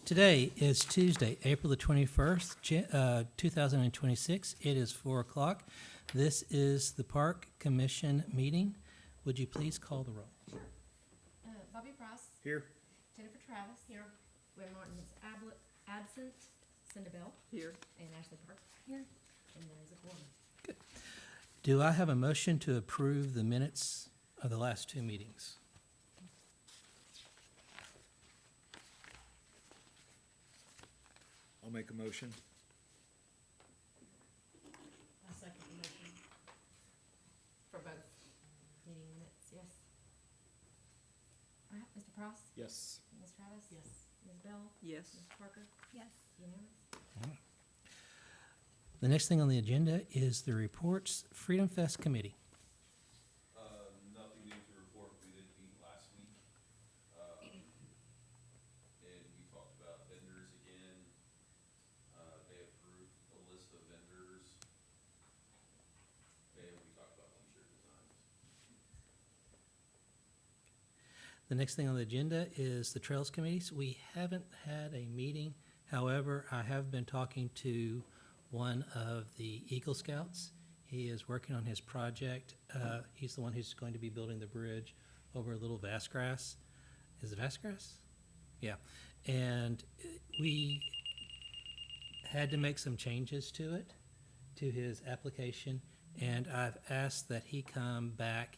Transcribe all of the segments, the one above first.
Today is Tuesday, April the 21st, 2026. It is 4 o'clock. This is the Park Commission meeting. Would you please call the roll? Sure. Bobby Price. Here. Jennifer Travis. Here. Gwen Martin is absent. Cinda Bell. Here. And Ashley Park. Here. And there's a quorum. Do I have a motion to approve the minutes of the last two meetings? I'll make a motion. A second motion. For both meeting minutes, yes. All right, Mr. Price? Yes. Ms. Travis? Yes. Ms. Bell? Yes. Ms. Parker? Yes. Unanimous? The next thing on the agenda is the reports, Freedom Fest Committee. Nothing new to report. We did meet last week. And we talked about vendors again. They approved a list of vendors. And we talked about t-shirt designs. The next thing on the agenda is the Trails Committees. We haven't had a meeting. However, I have been talking to one of the Eagle Scouts. He is working on his project. He's the one who's going to be building the bridge over Little Vassgrass. Is it Vassgrass? Yeah. And we had to make some changes to it, to his application. And I've asked that he come back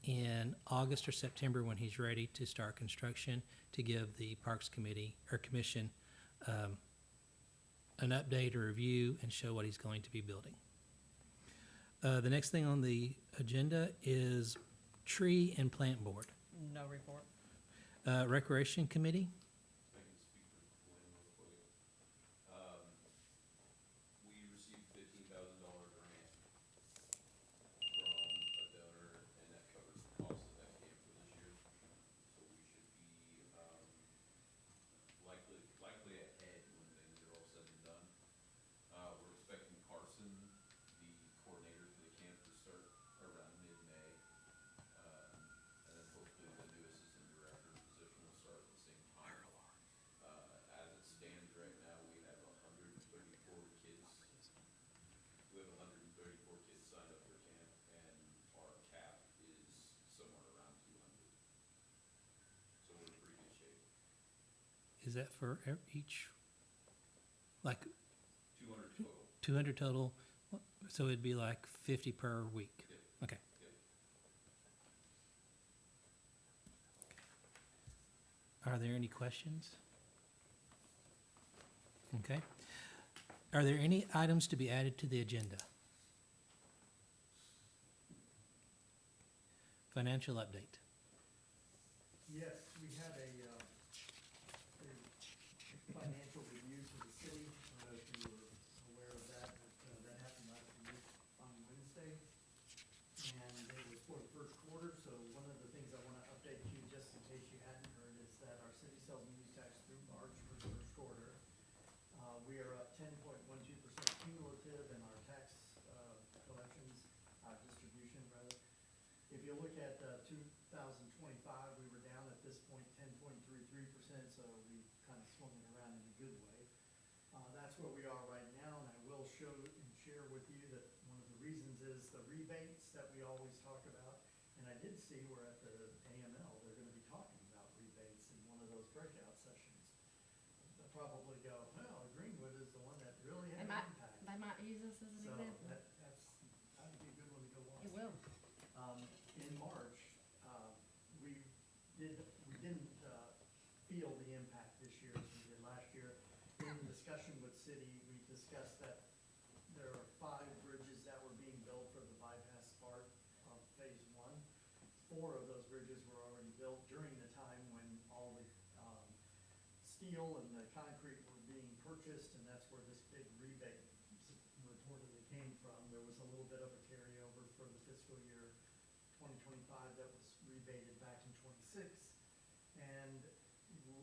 in August or September when he's ready to start construction to give the Parks Committee or Commission an update or review and show what he's going to be building. The next thing on the agenda is Tree and Plant Board. No report. Recreation Committee. I can speak for Glenn real quick. We received $15,000 grant from a donor, and that covers the cost of that camp for this year. So we should be, likely ahead when things are all said and done. We're expecting Carson, the coordinator for the camp, to start around mid-May. And then hopefully the new assistant director position will start at the same time. As it stands right now, we have 134 kids. We have 134 kids signed up for camp, and our cap is somewhere around 200. So we're in pretty good shape. Is that for each, like 200 total. 200 total? So it'd be like 50 per week? Yep. Okay. Yep. Are there any questions? Okay. Are there any items to be added to the agenda? Financial update. Yes, we had a financial review to the city. I don't know if you were aware of that, but that happened last week on Wednesday. And it was for the first quarter, so one of the things I want to update you, just in case you hadn't heard, is that our city sales and use tax through March for the first quarter, we are up 10.12% cumulative in our tax collections, distribution rather. If you look at 2025, we were down at this point 10.33%, so we kind of swung it around in a good way. That's where we are right now, and I will show and share with you that one of the reasons is the rebates that we always talk about. And I did see where at the AML, they're going to be talking about rebates in one of those breakout sessions. They'll probably go, well, Greenwood is the one that really had an impact. They might use this as an So example. that'd be a good one to go watch. It will. In March, we didn't feel the impact this year as we did last year. In discussion with city, we discussed that there are 5 bridges that were being built for the bypass part of phase 1. 4 of those bridges were already built during the time when all the steel and the concrete were being purchased, and that's where this big rebate reportedly came from. There was a little bit of a carryover for the fiscal year 2025 that was rebated back in '26. And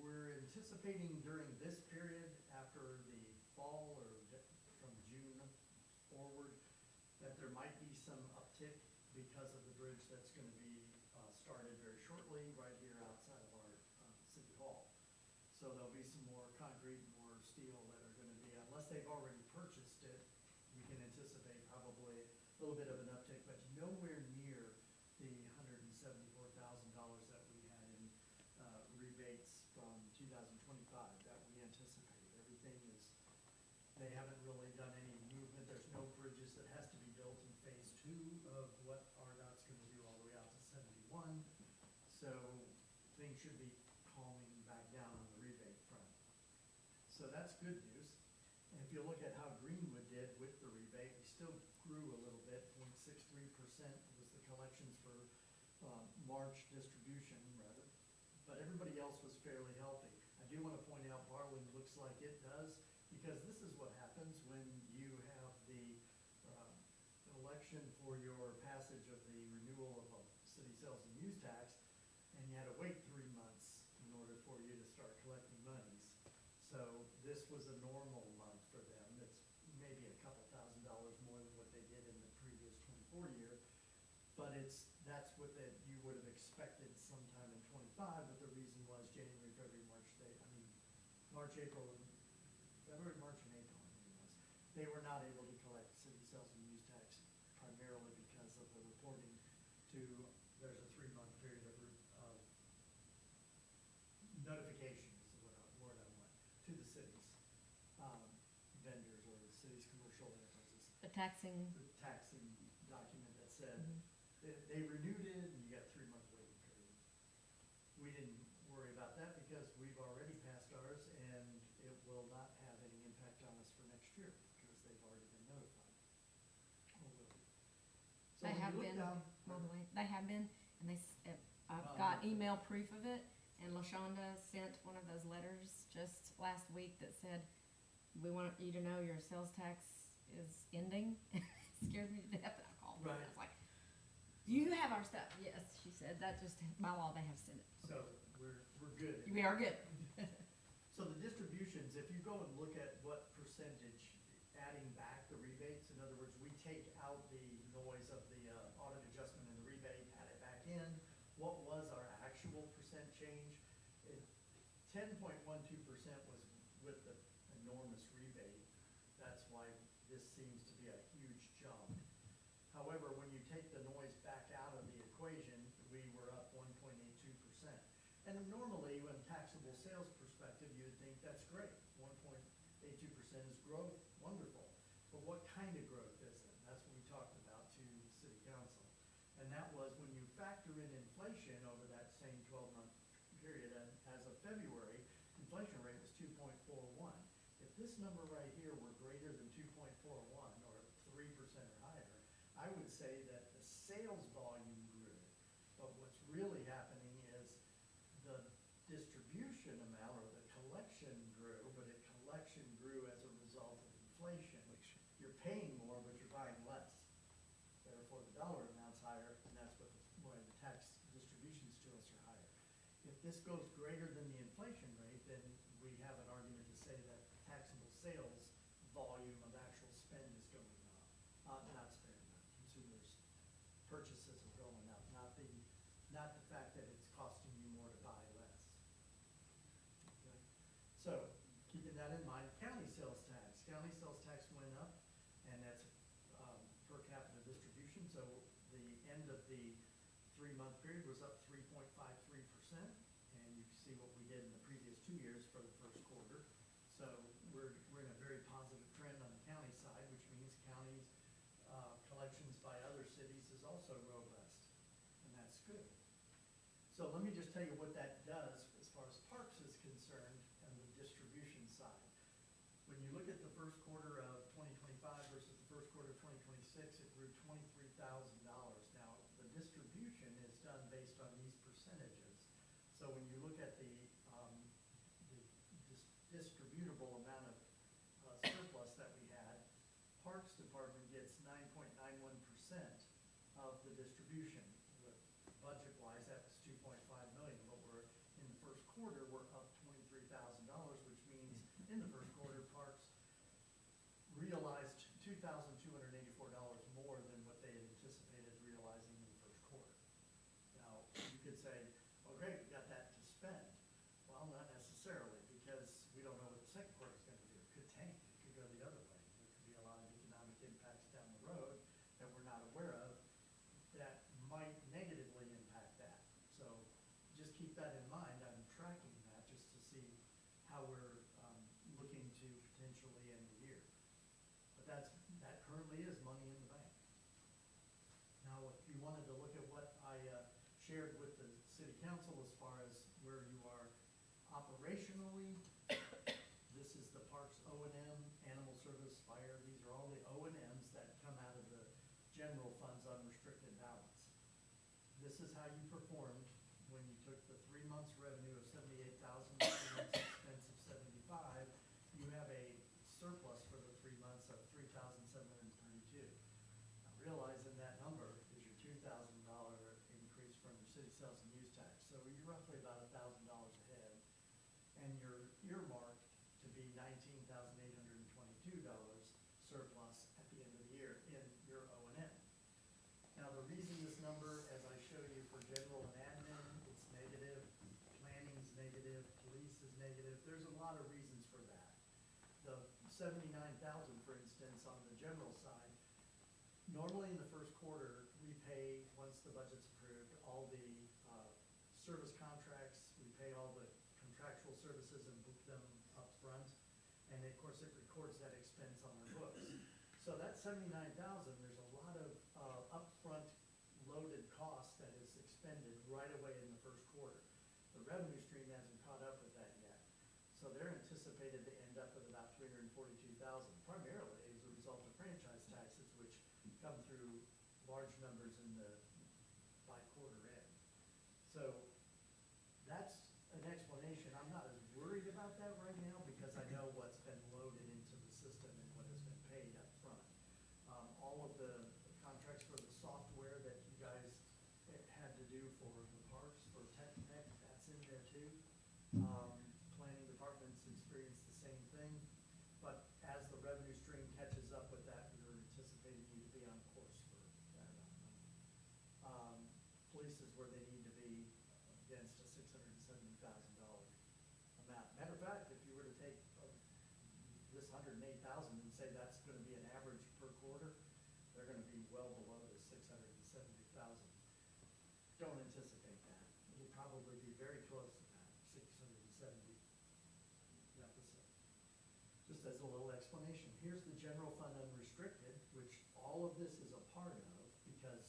we're anticipating during this period, after the fall or from June forward, that there might be some uptick because of the bridge that's going to be started very shortly right here outside of our city hall. So there'll be some more concrete steel that are gonna be, unless they've already purchased it, we can anticipate probably a little bit of an uptick, but nowhere near the $174,000 that we had in rebates from 2025 that we anticipated. Everything is, they haven't really done any movement. There's no bridges that has to be built in phase 2 of what RDOT's gonna do all the way out to 71. So things should be calming back down on the rebate front. So that's good news. And if you look at how Greenwood did with the rebate, we still grew a little bit, 0.63% was the collections for March distribution rather. But everybody else was fairly healthy. I do want to point out Barling looks like it does, because this is what happens when you have the election for your passage of the renewal of a city sales and use tax, and you had to wait 3 months in order for you to start collecting monies. So this was a normal month for them. It's maybe a couple $1,000s more than what they did in the previous 24 year. But that's what you would have expected sometime in 25, but the reason was January, February, March, March, April, February, March, and April, I think it was. They were not able to collect city sales and use tax primarily because of the reporting to, there's a 3-month period of notification is the word I want, to the cities, vendors or the city's commercial enterprises. The taxing, The taxing document that said, Mhm. they renewed it and you got 3-month waiting period. We didn't worry about that because we've already passed ours and it will not have any impact on us for next year because they've already been notified. Or will be. So They when you have look been, down- by the way, they have been, and I've got email proof of it, and LaShonda sent one of those letters just last week that said, we want you to know your sales tax is ending. It scared me to death, and I called her, and I was like, you have our stuff. Yes, she said, that just, by law, they have sent it. So we're good. We are good. So the distributions, if you go and look at what percentage, adding back the rebates, in other words, we take out the noise of the audit adjustment and the rebate, add it back in, what was our actual percent change? 10.12% was with the enormous rebate. That's why this seems to be a huge jump. However, when you take the noise back out of the equation, we were up 1.82%. And normally, when taxable sales perspective, you would think that's great. 1.82% is growth, wonderful. But what kind of growth is it? That's what we talked about to city council. And that was when you factor in inflation over that same 12-month period, and as of February, inflation rate was 2.41. If this number right here were greater than 2.41 or 3% or higher, I would say that the sales volume grew. But what's really happening is the distribution amount or the collection grew, but collection grew as a result of inflation. You're paying more, but you're buying less. Therefore, the dollar amount's higher, and that's why the tax distributions to us are higher. If this goes greater than the inflation rate, then we have an argument to say that taxable sales volume of actual spend is going up. Not spend, consumers' purchases are going up, not the fact that it's costing you more to buy less. Okay? So, keeping that in mind, county sales tax. County sales tax went up, and that's per capita distribution. So the end of the 3-month period was up 3.53%. And you can see what we did in the previous 2 years for the first quarter. So we're in a very positive trend on the county side, which means counties' collections by other cities is also robust. And that's good. So let me just tell you what that does as far as parks is concerned and the distribution side. When you look at the first quarter of 2025 versus the first quarter of 2026, it grew $23,000. Now, the distribution is done based on these percentages. So when you look at the distributable amount of surplus that we had, Parks Department gets 9.91% of the distribution. Budget-wise, that was $2.5 million, but we're in the first quarter, we're up $23,000, which means in the first quarter, Parks realized $2,284 more than what they had anticipated realizing in the first quarter. Now, you could say, well, great, we got that to spend. Well, not necessarily, because we don't know what the second quarter is going to be. how we're, looking to potentially end the year. But that currently is money in the bank. Now, if you wanted to look at what I shared with the city council as far as where you are operationally, this is the parks O and M, animal service, fire, these are all the O and Ms that come out of the general fund's unrestricted balance. This is how you performed when you took the 3 months revenue of 78,000, 3 months expense of 75, you have a surplus for the 3 months of 3,732. Now, realizing that number is your $2,000 increase from your city sales and use tax. So you're roughly about $1,000 ahead. And you're earmarked to be $19,822 surplus at the end of the year in your O and M. Now, the reason this number, as I show you for general and admin, it's negative, planning's negative, police is negative, there's a lot of reasons for that. The 79,000, for instance, on the general side, normally in the first quarter, we pay, once the budget's approved, all the service contracts, we pay all the contractual services and book them up front. And of course, it records that expense on our books. So that 79,000, there's a lot of upfront loaded cost that is expended right away in the first quarter. The revenue stream hasn't caught up with that yet. So they're anticipated to end up with about 342,000, primarily as a result of franchise taxes, which come through large numbers in the by quarter end. So that's an explanation. I'm not as worried about that right now because I know what's been loaded into the system and what has been paid up front. All of the contracts for the software that you guys had to do for the parks, for Tech, that's in there too. Planning departments experience the same thing, but as the revenue stream catches up with that, we're anticipating you to be on course for that amount of money. Police is where they need to be against a $670,000 amount. Matter of fact, if you were to take this 108,000 and say that's gonna be an average per quarter, they're gonna be well below the 670,000. Don't anticipate that. It'll probably be very close to that 670 deficit. Just as a little explanation, here's the general fund unrestricted, which all of this is a part of because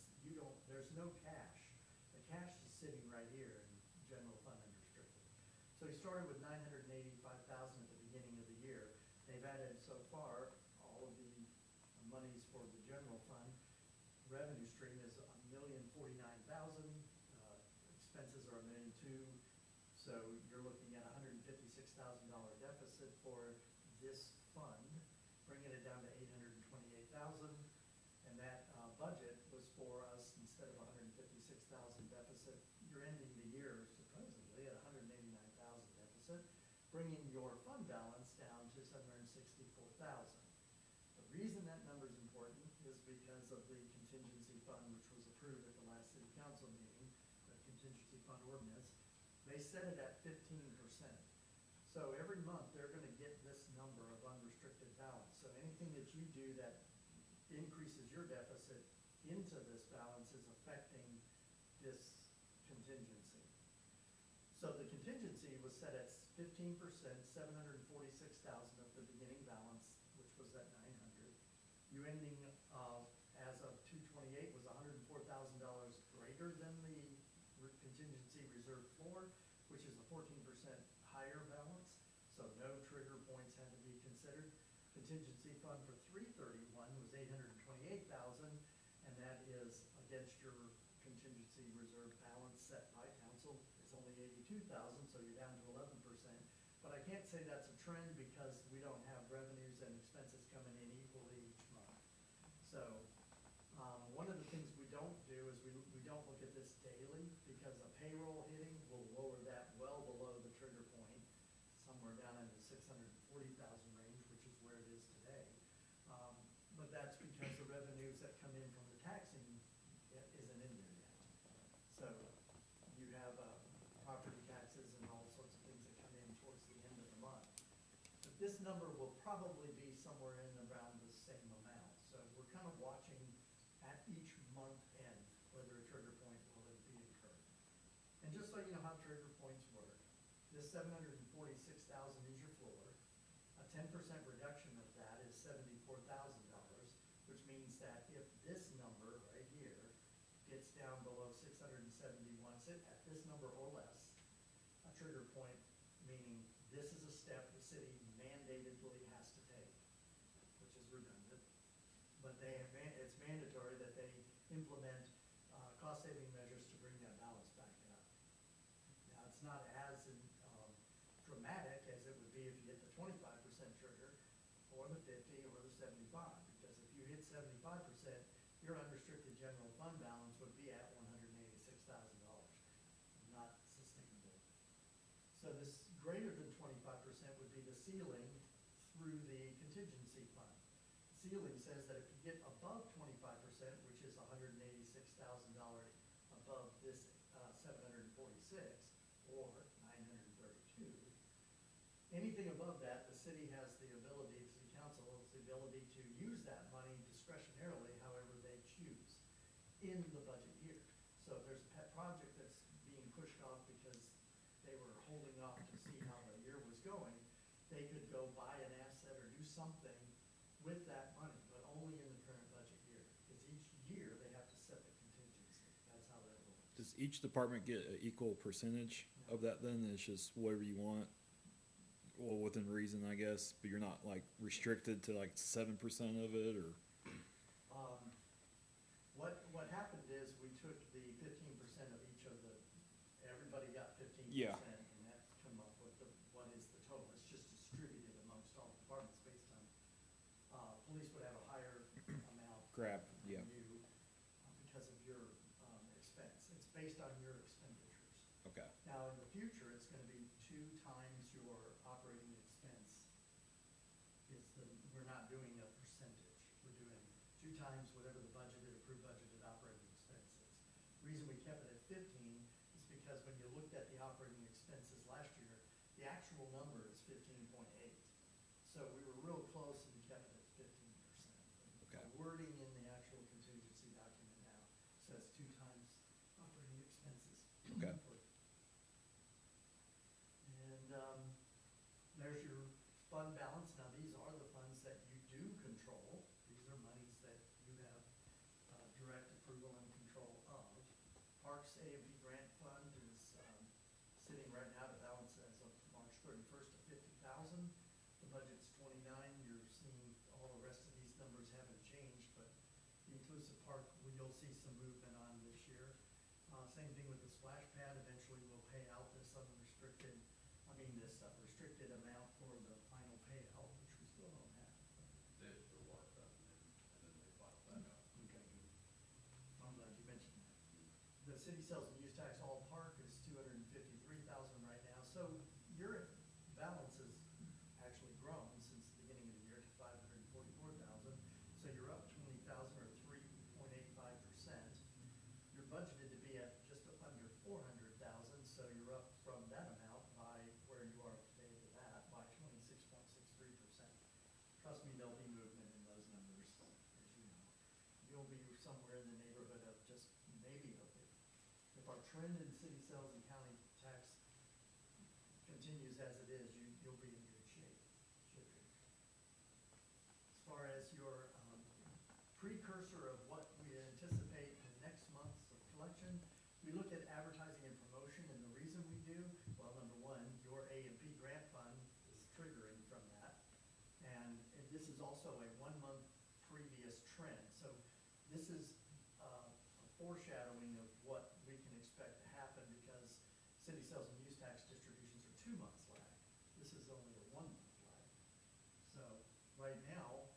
there's no cash. The cash is sitting right here in general fund unrestricted. So he started with 985,000 at the beginning of the year. They've added so far all of the monies for the general fund. Revenue stream is $1,049,000. Expenses are $1,200,000. So you're looking at $156,000 deficit for this fund, bringing it down to $828,000. And that budget was for us, instead of $156,000 deficit, you're ending the year supposedly at $189,000 deficit, bringing your fund balance down to $764,000. The reason that number is important is because of the contingency fund, which was approved at the last city council meeting, the contingency fund ordinance. They set it at 15%. So every month, they're gonna get this number of unrestricted balance. So anything that you do that increases your deficit into this balance is affecting this contingency. So the contingency was set at 15%, $746,000 of the beginning balance, which was that 900. You ending, as of 2/28 was $104,000 greater than the contingency reserve floor, which is a 14% higher balance. So no trigger points had to be considered. Contingency fund for 3/31 was $828,000, and that is against your contingency reserve balance set by council. It's only $82,000, so you're down to 11%. But I can't say that's a trend because we don't have revenues and expenses coming in equally each month. So one of the things we don't do is we don't look at this daily because a payroll hitting will lower that well below the trigger point, somewhere down in the 640,000 range, which is where it is today. But that's because the revenues that come in from the taxing isn't in there yet. So you have property taxes and all sorts of things that come in towards the end of the month. But this number will probably be somewhere in around the same amount. So we're kind of watching at each month end whether a trigger point will be incurred. And just so you know how trigger points work, this $746,000 is your floor. A 10% reduction of that is $74,000, which means that if this number right here gets down below 671, sit at this number or less, a trigger point, meaning this is a step the city mandatedly has to take, which is redundant, but it's mandatory that they implement cost-saving measures to bring that balance back up. Now, it's not as dramatic as it would be if you hit the 25% trigger, or the 50, or the 75, because if you hit 75%, your unrestricted general fund balance would be at $186,000, not sustainable. So this greater than 25% would be the ceiling through the contingency fund. Ceiling says that if you get above 25%, which is $186,000 above this 746 or 932, anything above that, the city has the ability, city council has the ability to use that money discretionarily however they choose in the budget year. So if there's a pet project that's being pushed off because they were holding off to see how the year was going, they could go buy an asset or do something with that money, but only in the current budget year. Because each year they have to set the contingency. That's how that works. Does each department get an equal percentage of that then? It's just whatever you want? Well, within reason, I guess, but you're not like restricted to like 7% of it or? What happened is we took the 15% of each of the, everybody got 15%. Yeah. And that come up with what is the total. It's just distributed amongst all the departments based on, police would have a higher amount. Crap, than yeah. you, because of your, expense. It's based on your expenditures. Okay, Now, in the future, it's gonna be 2 times your operating expense. We're not doing a percentage. We're doing 2 times whatever the approved budgeted operating expense is. The reason we kept it at 15 is because when you looked at the operating expenses last year, the actual number is 15.8. So we were real close and we kept it at 15%. Okay. The wording in the actual contingency document now says 2 times operating expenses. okay. And there's your fund balance. Now, these are the funds that you do control. These are monies that you have direct approval and control of. Parks A&P grant fund is sitting right now to balance as of March 31st at 50,000. The budget's 29. You're seeing all the rest of these numbers haven't changed, but the inclusive park, you'll see some movement on this year. Same thing with the splash pad. Eventually, we'll pay out this restricted amount for the final payout, which we still don't have. They have their water up and then they bought that out. Okay, good. I'm glad you mentioned that. The city sales and use tax all park is $253,000 right now, so your balance has actually grown since the beginning of the year to $544,000, so you're up 20,000 or 3.85%. You're budgeted to be at just under 400,000, so you're up from that amount by where you are today to that by 26.63%. Trust me, there'll be movement in those numbers, as you know. You'll be somewhere in the neighborhood of just maybe, if our trend in city sales and county tax continues as it is, you'll be in good shape. Should be. As far as your precursor of what we anticipate in next month's collection, we look at advertising and promotion, and the reason we do, well, number one, your A&P grant fund is triggering from that. And this is also a 1-month previous trend. So this is a foreshadowing of what we can expect to happen because city sales and use tax distributions are 2 months lag. This is only a 1-month lag. So right now,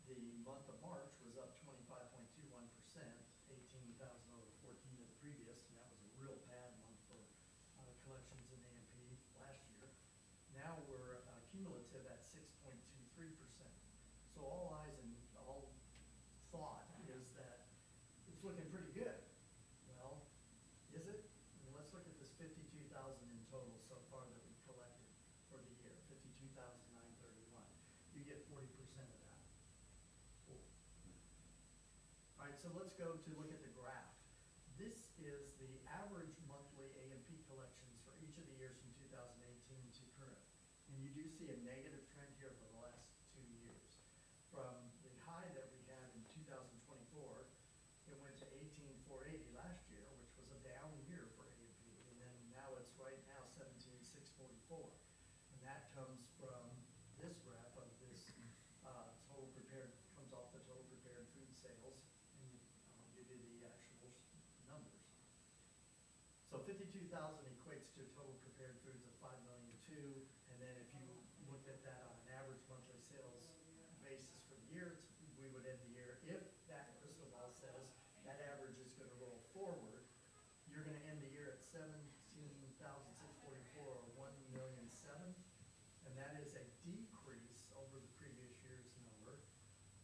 the month of March was up 25.21%, 18,000 over 14 of the previous, and that was a real bad month for collections in A&P last year. Now we're cumulative at 6.23%. So all eyes and all thought is that it's looking pretty good. Well, is it? I mean, let's look at this 52,000 in total so far that we've collected for the year, 52,931. You get 40% of that. Cool. All right, so let's go to look at the graph. This is the average monthly A&P collections for each of the years from 2018 you do see a negative trend here for the last 2 years. From the high that we had in 2024, it went to 18,480 last year, which was a down year for A and P, and then now it's right now 17,644. And that comes from this graph of this, total prepared, comes off the total prepared food sales, and I'll give you the actual numbers. So 52,000 equates to total prepared foods of 5,000,002, and then if you looked at that on an average monthly sales basis for the year, we would end the year, if that crystal ball says that average is gonna roll forward, you're gonna end the year at 17,644, or 1,000,007, and that is a decrease over the previous year's number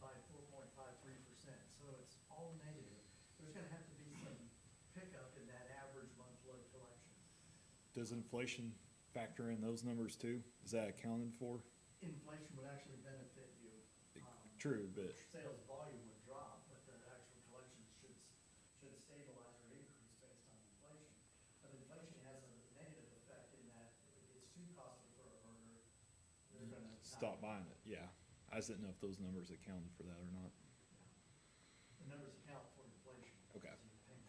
by 4.53%. So it's all negative. There's gonna have to be some pickup in that average monthly collection. Does inflation factor in those numbers too? Is that accounted for? Inflation would actually benefit you. True, but Sales volume would drop, but the actual collections should stabilize or increase based on inflation. But inflation has a negative effect in that if it gets too costly for a burger, they're gonna stop buying it, yeah. I just didn't know if those numbers accounted for that or not. The numbers account for inflation. Okay. as you're paying.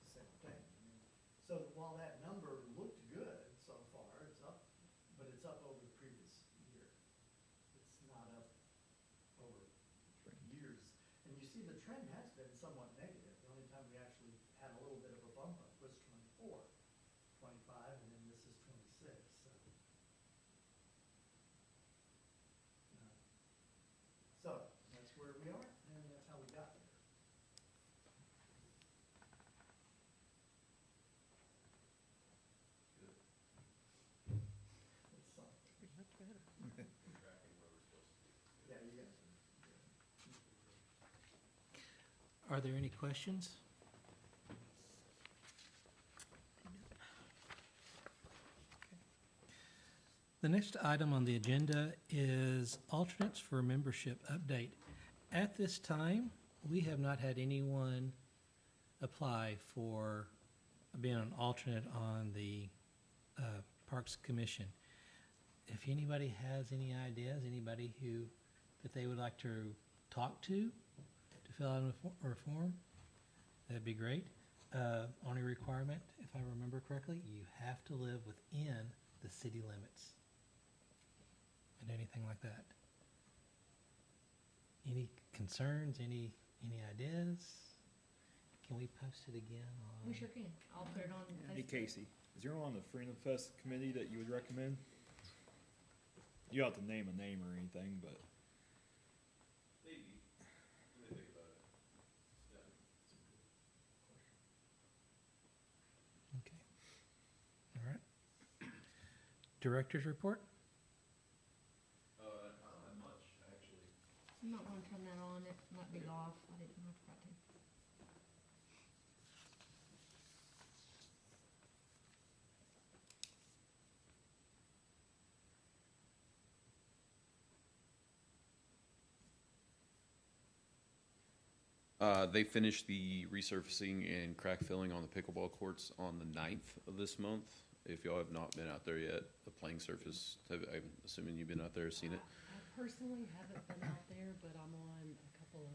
Same thing. I mean, so while that number looked good so far, it's up, but it's up over the previous year. It's not up over years. And you see the trend has been somewhat negative. The only time we actually had a little bit of a bump up was 24, 25, and then this is 26, so. So, that's where we are, and that's how we got there. It's something. We're tracking where we're supposed to be. Yeah, you guys are. Are there any questions? The next item on the agenda is alternates for membership update. At this time, we have not had anyone apply for being an alternate on the Parks Commission. If anybody has any ideas, anybody that they would like to talk to fill out a form, that'd be great. Only requirement, if I remember correctly, you have to live within the city limits. And anything like that. Any concerns, any ideas? Can we post it again on? We sure can. I'll put it on Hey Facebook. Casey, is there anyone on the Freedom Fest committee that you would recommend? You don't have to name a name or anything, but Maybe. Let me think about it. Yeah. Okay. All right. Director's report? Not much, actually. You might wanna turn that on. It might be off. I forgot to. They finished the resurfacing and crack filling on the pickleball courts on the 9th of this month. If y'all have not been out there yet, the playing surface, I'm assuming you've been out there, seen it. I personally haven't been out there, but I'm on a couple of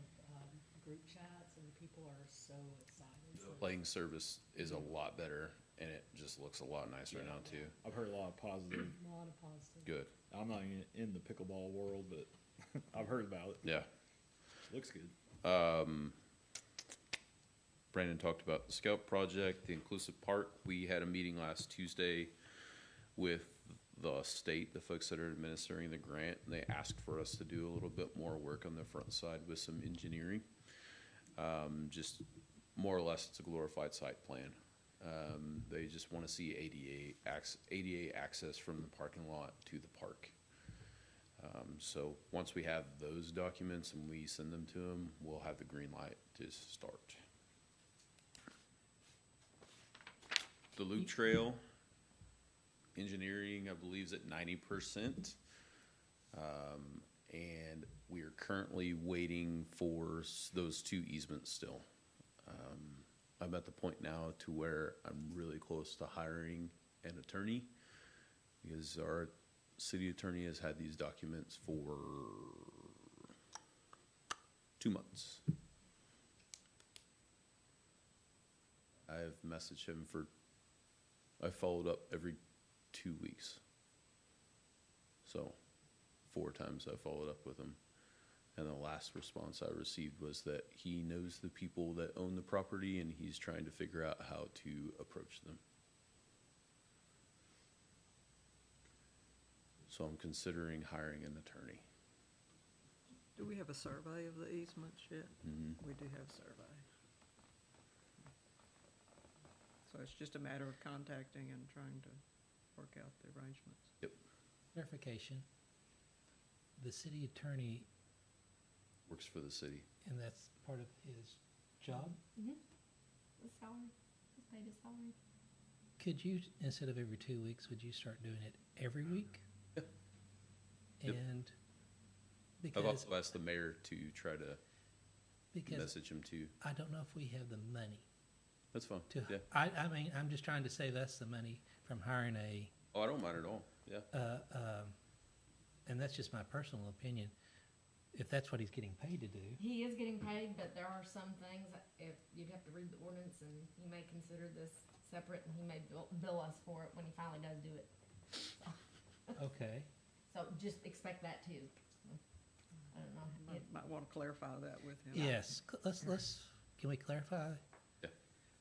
group chats and people are so excited. The So playing surface is a lot better and it just looks a lot nicer now too. I've heard a lot of positive. a lot of positive. Good, I'm not in the pickleball world, but I've heard about it. yeah. Looks good. Brandon talked about the Scout project, the inclusive park. We had a meeting last Tuesday with the state, the folks that are administering the grant, and they asked for us to do a little bit more work on the front side with some engineering. Just more or less, it's a glorified site plan. They just want to see ADA access from the parking lot to the park. So once we have those documents and we send them to them, we'll have the green light to start. The loop trail engineering, I believe, is at 90%. And we are currently waiting for those 2 easements still. I'm at the point now to where I'm really close to hiring an attorney Because our city attorney has had these documents for 2 months. I've messaged him I followed up every 2 weeks. So 4 times I followed up with him. And the last response I received was that he knows the people that own the property and he's trying to figure out how to approach them. So I'm considering hiring an attorney. Do we have a survey of the easements yet? We do have a survey. So it's just a matter of contacting and trying to work out the arrangements. Clarification. The city attorney, Works for the city. and that's part of his job, Mm-hmm. The salary, he's paid his salary. could you, instead of every 2 weeks, would you start doing it every week? Yeah. Yep. And I've because, also asked the mayor to try to because message him too. I don't know if we have the money That's fine. to, Yeah. I mean, I'm just trying to save us the money from hiring Oh, I don't mind at all. Yeah. and that's just my personal opinion, if that's what he's getting paid to do. He is getting paid, but there are some things, that if, you'd have to read the ordinance, and he may consider this separate, and he may bill us for it when he finally does do it. Okay, So just expect that too. I don't know. Might want to clarify that with him. yes, can we clarify?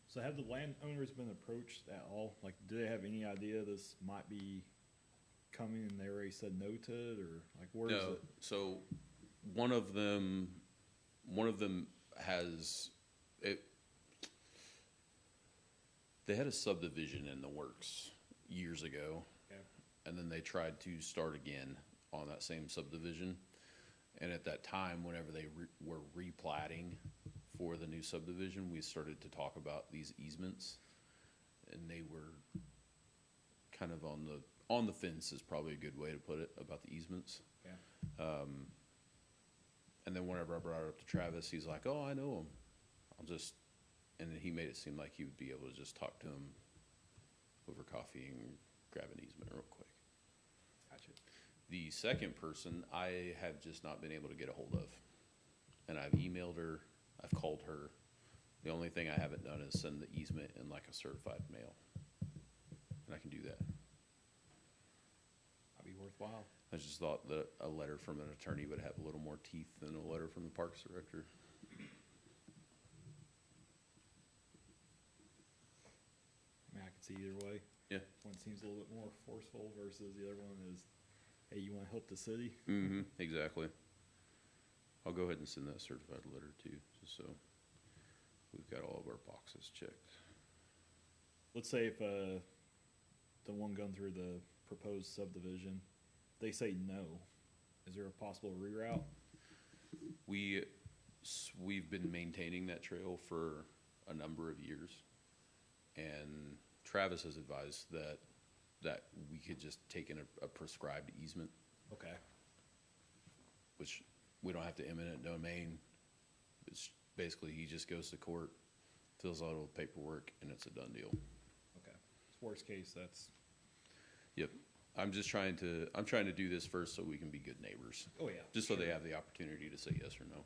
So have the landowners been approached at all? Like, do they have any idea this might be coming and they already said no to it, or like where is No. it? So one of them has it. They had a subdivision in the works years ago, Okay. and then they tried to start again on that same subdivision. And at that time, whenever they were replatting for the new subdivision, we started to talk about these easements, and they were kind of on the fence is probably a good way to put it about the easements. Yeah. And then whenever I brought it up to Travis, he's like, "Oh, I know him. And then he made it seem like he would be able to just talk to him over coffee and grab an easement real quick." Gotcha. The second person, I have just not been able to get a hold of. And I've emailed her, I've called her. The only thing I haven't done is send the easement in like a certified mail. And I can do that. Might be worthwhile. I just thought that a letter from an attorney would have a little more teeth than a letter from the parks director. I mean, I could see either way. Yeah. One seems a little bit more forceful versus the other one is, hey, you want to help the city? Mm-hmm, exactly. I'll go ahead and send that certified letter too, just so we've got all of our boxes checked. Let's say if the one going through the proposed subdivision, they say no, is there a possible reroute? We've been maintaining that trail for a number of years, and Travis has advised that we could just take in a prescribed easement, Okay. which we don't have to eminent domain. It's basically, he just goes to court, fills out all the paperwork, and it's a done deal. Okay. Worst case, that's, Yep. I'm trying to do this first so we can be good neighbors, oh yeah. just so they sure. have the opportunity to say yes or no.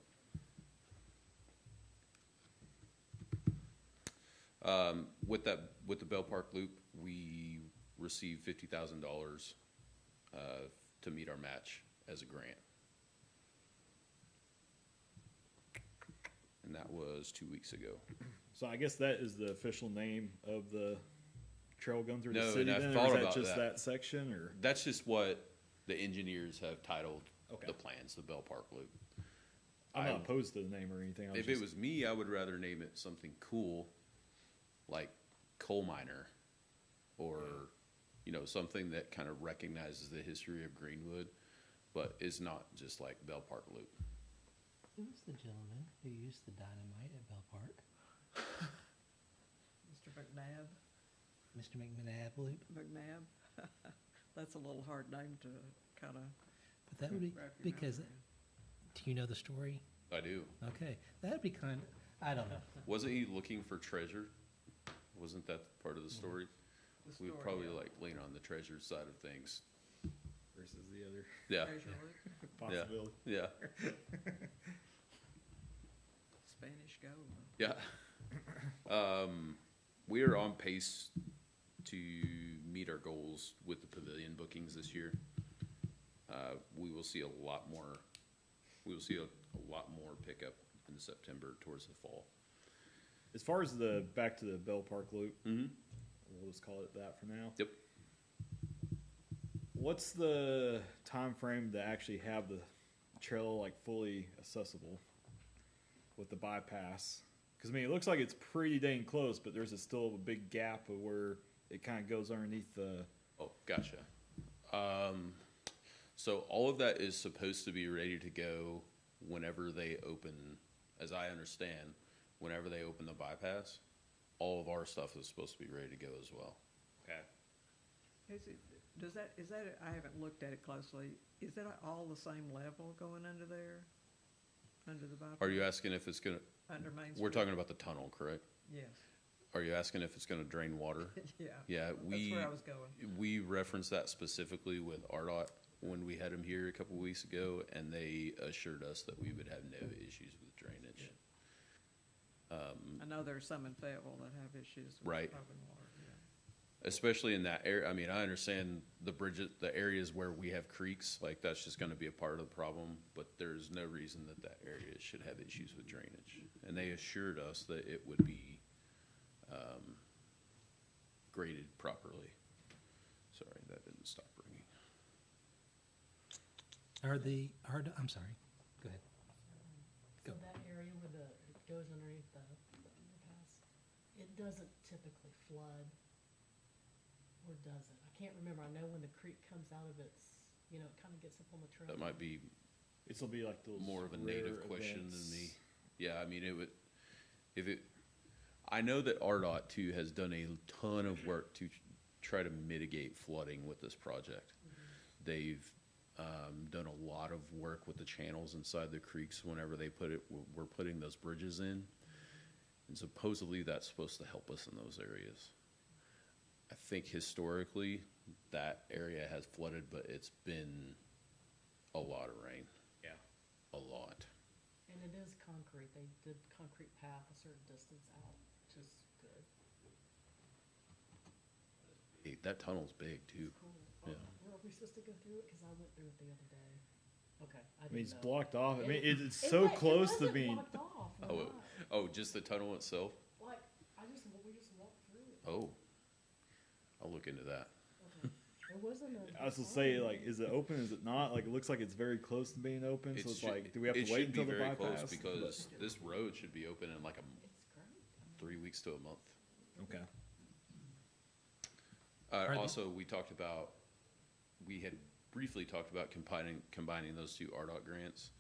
With the Bell Park Loop, we received $50,000 to meet our match as a grant. And that was 2 weeks ago. So I guess that is the official name of the trail going through the No, city and I've then, or thought is that about just that. that section, or? That's just what the engineers have titled Okay. the plans, the Bell Park Loop. I'm I- not opposed to the name or anything. If it was me, I would rather name it something cool, like coal miner, or, something that kind of recognizes the history of Greenwood, but is not just like Bell Park Loop. Who was the gentleman who used the dynamite at Bell Park? Mr. McNabb, Mr. McNabb? McNabb. That's a little hard name to kind of But that would be, wrap your because, memory do you know the story? I do. Okay, that'd be kind, I don't know. Wasn't he looking for treasure? Wasn't that part of the story? The we'd story, probably yeah. like lean on the treasurer's side of things. Versus the other Yeah, Treasure Luke, possibility. yeah, Spanish gold. yeah. We are on pace to meet our goals with the pavilion bookings this year. We will see a lot more, we will see a lot more pickup in September towards the fall. As far as back to the Bell Park Loop, Mm-hmm. we'll just call it that for now. Yep. What's the time frame to actually have the trail like fully accessible with the bypass? Because I mean, it looks like it's pretty dang close, but there's still a big gap of where it kind of goes underneath the. Oh, gotcha. So all of that is supposed to be ready to go whenever they open, as I understand, whenever they open the bypass, all of our stuff is supposed to be ready to go as well. Okay. Is that, I haven't looked at it closely, is that all the same level going under there? Under the bypass? Are you asking if it's gonna, Under Main Street? we're talking about the tunnel, correct? Yes, Are you asking if it's gonna drain water? yeah. Yeah, That's where I was going. we referenced that specifically with RDOT when we had them here a couple weeks ago, and they assured us that we would have no issues with drainage. I know there's some in Fayetteville that have issues with Right. open water, yeah. Especially in that area. I mean, I understand the bridges, the areas where we have creeks, like that's just gonna be a part of the problem, but there's no reason that that area should have issues with drainage. And they assured us that it would be, graded properly. Sorry, that didn't stop ringing. I'm sorry, go ahead. So Go. that area where it goes underneath the underpass, it doesn't typically flood, or does it? I can't remember. I know when the creek comes out of its, it kind of gets up on the trail. That might be This'll be like those more of a rare native question events. than me. Yeah, I mean, I know that RDOT too has done a ton of work to try to mitigate flooding with this project. They've done a lot of work with the channels inside the creeks whenever we're putting those bridges in. And supposedly that's supposed to help us in those areas. I think historically that area has flooded, but it's been a lot of rain. Yeah. A lot. And it is concrete. They did concrete path a certain distance out, which is good. Hey, that tunnel's big too. Cool. Yeah. Were we supposed to go through it? Because I went through it the other day. Okay, I I mean, didn't it's know. blocked off. I mean, it's It so wa- it close to wasn't being. blocked off, Oh, why? oh, just the tunnel itself? Like, we just walked through it. Oh, I'll look into that. Okay. It wasn't a. I was gonna say, like, is it open? Is it not? Like, it looks like it's very close to being open. So it's should- like, do we have it to wait should be until the very close bypass? because this road should be open in like It's great. I mean, 3 weeks to a month. Okay. Are they- Also, we had briefly talked about combining those two RDOT grants,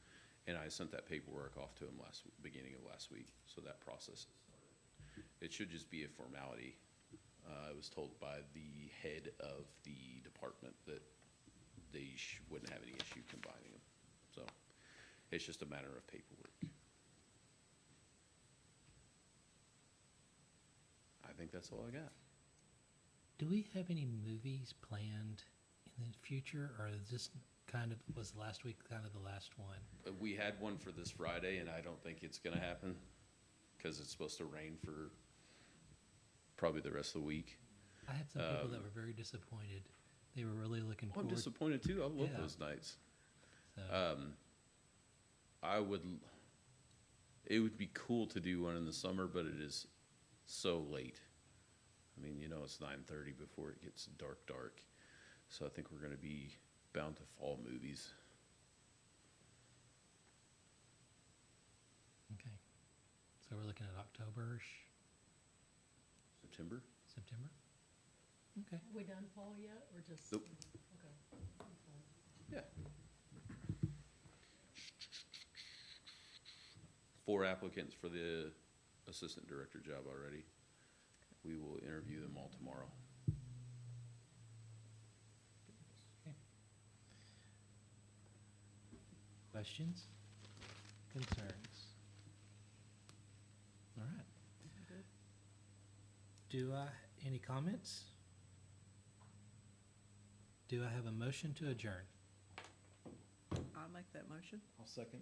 and I sent that paperwork off to him beginning of last week, so that process has started. It should just be a formality. I was told by the head of the department that they wouldn't have any issue combining them. So it's just a matter of paperwork. I think that's all I got. Do we have any movies planned in the future, or is this was last week kind of the last one? We had one for this Friday, and I don't think it's gonna happen, because it's supposed to rain for probably the rest of the week. I had some people that were very disappointed. They were really looking I'm forward. disappointed too, I love Yeah. those nights. So, It would be cool to do one in the summer, but it is so late. I mean, it's 9:30 before it gets dark. So I think we're gonna be bound to fall movies. okay. So we're looking at October-ish, September? September? Okay. Have we done fall yet, or just? Nope. Okay. That's fine. Yeah. 4 applicants for the assistant director job already. We will interview them all tomorrow. Questions? Concerns? All right. Good. Do any comments? Do I have a motion to adjourn? I'll make that motion. I'll second.